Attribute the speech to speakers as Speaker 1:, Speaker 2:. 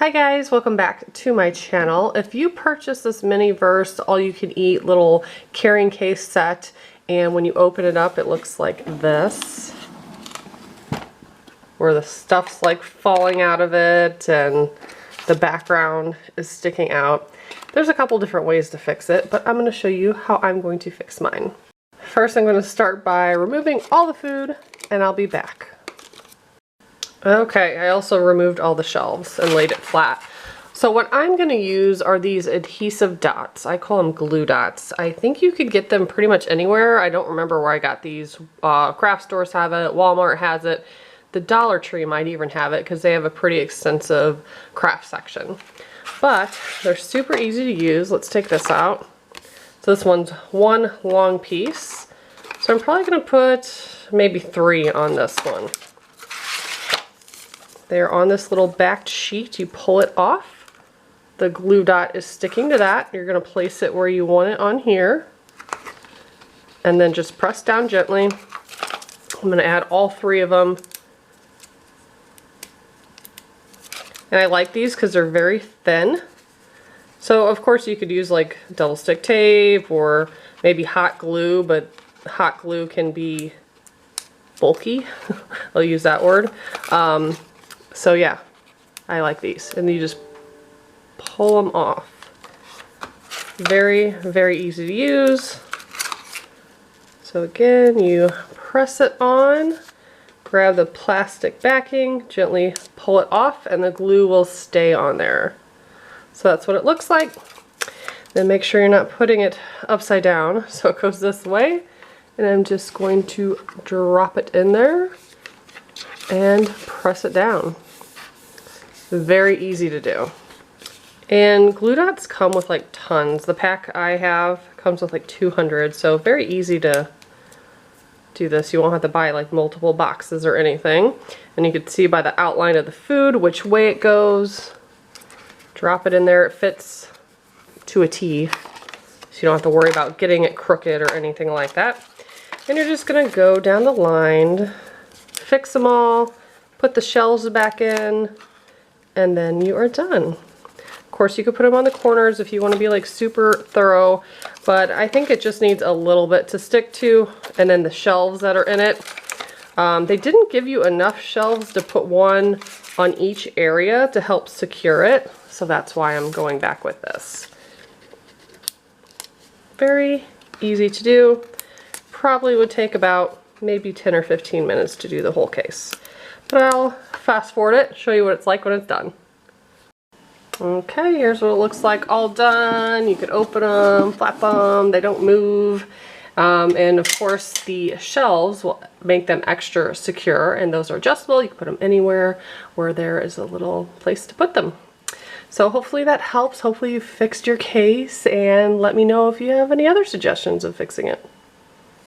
Speaker 1: Hi guys, welcome back to my channel. If you purchase this Miniverse all-you-can-eat little carrying case set, and when you open it up it looks like this, where the stuff's like falling out of it and the background is sticking out. There's a couple different ways to fix it, but I'm going to show you how I'm going to fix mine. First, I'm going to start by removing all the food, and I'll be back. Okay, I also removed all the shelves and laid it flat. So what I'm going to use are these adhesive dots. I call them glue dots. I think you could get them pretty much anywhere. I don't remember where I got these. Craft stores have it, Walmart has it. The Dollar Tree might even have it because they have a pretty extensive craft section. But they're super easy to use. Let's take this out. So this one's one long piece. So I'm probably going to put maybe 3 on this one. They're on this little backed sheet. You pull it off. The glue dot is sticking to that. You're going to place it where you want it on here. And then just press down gently. I'm going to add all 3 of them. And I like these because they're very thin. So of course you could use like double stick tape or maybe hot glue, but hot glue can be bulky. I'll use that word. So yeah, I like these. And you just pull them off. Very, very easy to use. So again, you press it on, grab the plastic backing, gently pull it off, and the glue will stay on there. So that's what it looks like. Then make sure you're not putting it upside down, so it goes this way. And I'm just going to drop it in there and press it down. Very easy to do. And glue dots come with like tons. The pack I have comes with like 200, so very easy to do this. You won't have to buy like multiple boxes or anything. And you can see by the outline of the food which way it goes. Drop it in there. It fits to a T, so you don't have to worry about getting it crooked or anything like that. And you're just going to go down the line, fix them all, put the shelves back in, and then you are done. Of course, you could put them on the corners if you want to be like super thorough, but I think it just needs a little bit to stick to. And then the shelves that are in it, they didn't give you enough shelves to put one on each area to help secure it, so that's why I'm going back with this. Very easy to do. Probably would take about maybe 10 or 15 minutes to do the whole case. But I'll fast forward it, show you what it's like when it's done. Okay, here's what it looks like all done. You could open them, flap them, they don't move. And of course the shelves will make them extra secure, and those are adjustable. You can put them anywhere where there is a little place to put them. So hopefully that helps. Hopefully you fixed your case, and let me know if you have any other suggestions of fixing it.